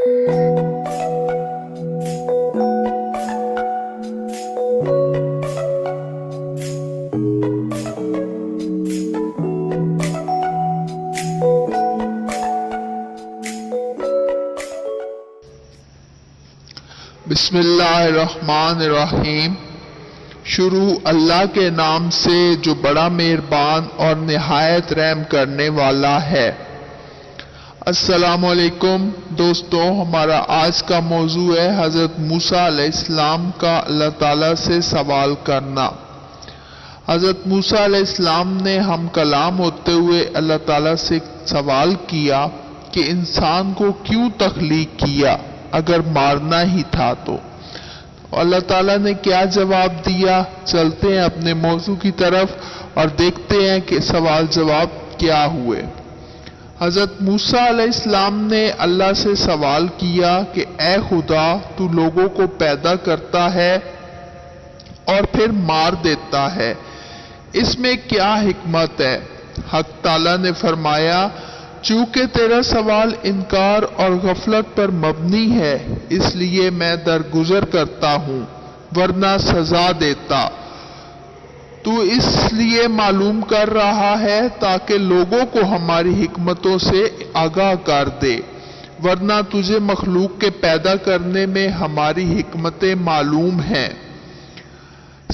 بسم اللہ الرحمن الرحیم۔ شروع اللہ کے نام سے جو بڑا مہربان اور نہایت رحم کرنے والا ہے۔ السلام علیکم دوستو، ہمارا آج کا موضوع ہے حضرت موسیٰ علیہ السلام کا اللہ تعالیٰ سے سوال کرنا۔ حضرت موسیٰ علیہ السلام نے ہم کلام ہوتے ہوئے اللہ تعالیٰ سے سوال کیا کہ انسان کو کیوں تخلیق کیا اگر مارنا ہی تھا تو؟ اللہ تعالیٰ نے کیا جواب دیا؟ چلتے ہیں اپنے موضوع کی طرف اور دیکھتے ہیں کہ سوال جواب کیا ہوئے۔ حضرت موسیٰ علیہ السلام نے اللہ سے سوال کیا کہ اے خدا، تو لوگوں کو پیدا کرتا ہے اور پھر مار دیتا ہے، اس میں کیا حکمت ہے؟ حق تعالیٰ نے فرمایا، چونکہ تیرا سوال انکار اور غفلت پر مبنی ہے، اس لیے میں درگزر کرتا ہوں ورنہ سزا دیتا۔ تو اس لیے معلوم کر رہا ہے تاکہ لوگوں کو ہماری حکمتوں سے آگاہ کر دے، ورنہ تجھے مخلوق کے پیدا کرنے میں ہماری حکمتیں معلوم ہیں۔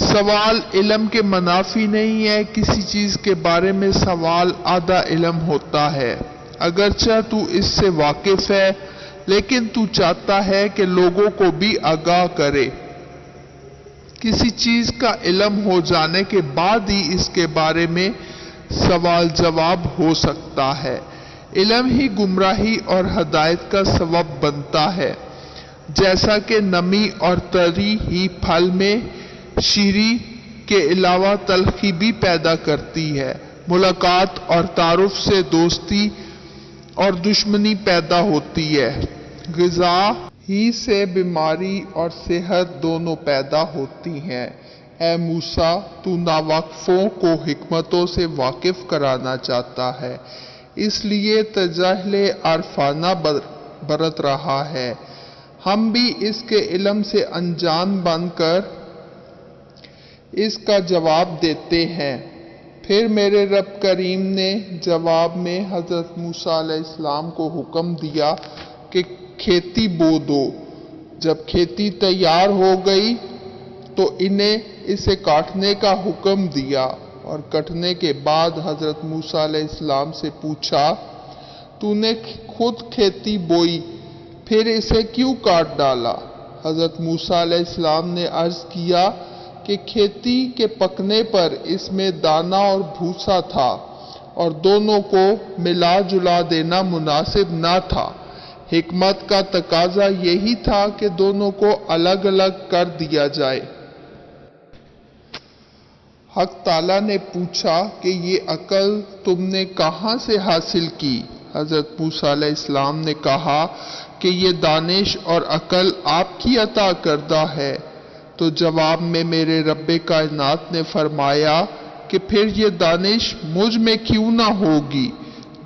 سوال علم کے منافی نہیں ہے، کسی چیز کے بارے میں سوال آدھا علم ہوتا ہے، اگرچہ تو اس سے واقف ہے لیکن تو چاہتا ہے کہ لوگوں کو بھی آگاہ کرے۔ کسی چیز کا علم ہو جانے کے بعد ہی اس کے بارے میں سوال جواب ہو سکتا ہے۔ علم ہی گمراہی اور ہدایت کا سبب بنتا ہے، جیسا کہ نمی اور تری ہی پھل میں شیریں کے علاوہ تلخی بھی پیدا کرتی ہے۔ ملاقات اور تعارف سے دوستی اور دشمنی پیدا ہوتی ہے، غذا ہی سے بیماری اور صحت دونوں پیدا ہوتی ہیں۔ اے موسیٰ، تو ناواقفوں کو حکمتوں سے واقف کرانا چاہتا ہے، اس لیے تجاہل عارفانہ برت رہا ہے۔ ہم بھی اس کے علم سے انجان بن کر اس کا جواب دیتے ہیں۔ پھر میرے رب کریم نے جواب میں حضرت موسیٰ علیہ السلام کو حکم دیا کہ کھیتی بو دو۔ جب کھیتی تیار ہو گئی تو انہیں اسے کاٹنے کا حکم دیا، اور کٹنے کے بعد حضرت موسیٰ علیہ السلام سے پوچھا، تو نے خود کھیتی بوئی، پھر اسے کیوں کاٹ ڈالا؟ حضرت موسیٰ علیہ السلام نے عرض کیا کہ کھیتی کے پکنے پر اس میں دانہ اور بھوسا تھا، اور دونوں کو ملا جلا دینا مناسب نہ تھا۔ حکمت کا تقاضا یہی تھا کہ دونوں کو الگ الگ کر دیا جائے۔ حق تعالیٰ نے پوچھا کہ یہ عقل تم نے کہاں سے حاصل کی؟ حضرت موسیٰ علیہ السلام نے کہا کہ یہ دانش اور عقل آپ کی عطا کردہ ہے۔ تو جواب میں میرے رب کائنات نے فرمایا کہ پھر یہ دانش مجھ میں کیوں نہ ہوگی؟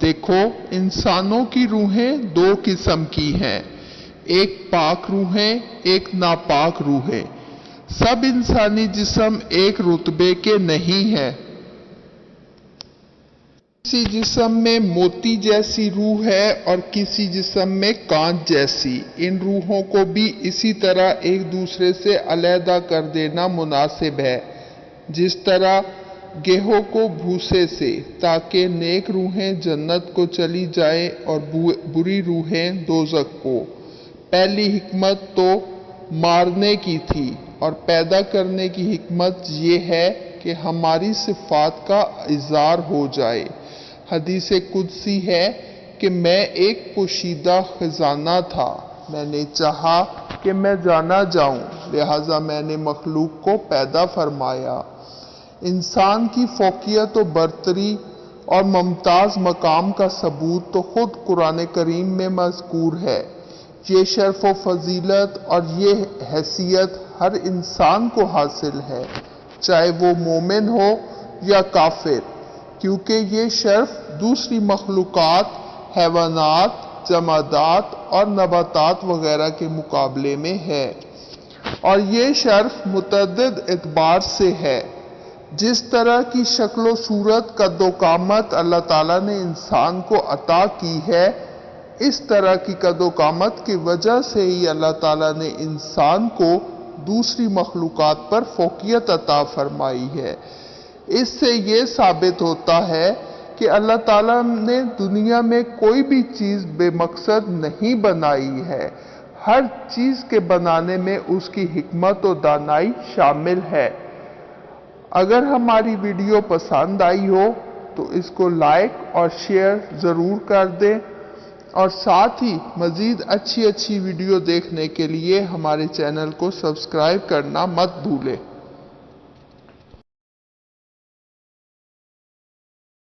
دیکھو، انسانوں کی روحیں دو قسم کی ہیں، ایک پاک روحیں، ایک ناپاک روحیں۔ سب انسانی جسم ایک رتبے کے نہیں ہیں۔ کسی جسم میں موتی جیسی روح ہے اور کسی جسم میں کانچ جیسی۔ ان روحوں کو بھی اسی طرح ایک دوسرے سے علیحدہ کر دینا مناسب ہے، جس طرح گیہوں کو بھوسے سے، تاکہ نیک روحیں جنت کو چلی جائیں اور بری روحیں دوزخ کو۔ پہلی حکمت تو مارنے کی تھی، اور پیدا کرنے کی حکمت یہ ہے کہ ہماری صفات کا اظہار ہو جائے۔ حدیث قدسی ہے کہ میں ایک پوشیدہ خزانہ تھا، میں نے چاہا کہ میں جانا جاؤں، لہذا میں نے مخلوق کو پیدا فرمایا۔ انسان کی فوقیت و برتری اور ممتاز مقام کا ثبوت تو خود قرآن کریم میں مذکور ہے۔ یہ شرف و فضیلت اور یہ حیثیت ہر انسان کو حاصل ہے، چاہے وہ مومن ہو یا کافر، کیونکہ یہ شرف دوسری مخلوقات، حیوانات، جمادات اور نباتات وغیرہ کے مقابلے میں ہے، اور یہ شرف متعدد اعتبار سے ہے۔ جس طرح کی شکل و صورت قد و قامت اللہ تعالیٰ نے انسان کو عطا کی ہے، اس طرح کی قد و قامت کی وجہ سے ہی اللہ تعالیٰ نے انسان کو دوسری مخلوقات پر فوقیت عطا فرمائی ہے۔ اس سے یہ ثابت ہوتا ہے کہ اللہ تعالیٰ نے دنیا میں کوئی بھی چیز بے مقصد نہیں بنائی ہے، ہر چیز کے بنانے میں اس کی حکمت و دانائی شامل ہے۔ اگر ہماری ویڈیو پسند آئی ہو تو اس کو لائک اور شیئر ضرور کر دیں، اور ساتھ ہی مزید اچھی ویڈیو دیکھنے کے لیے ہمارے چینل کو سبسکرائب کرنا مت بھولیں۔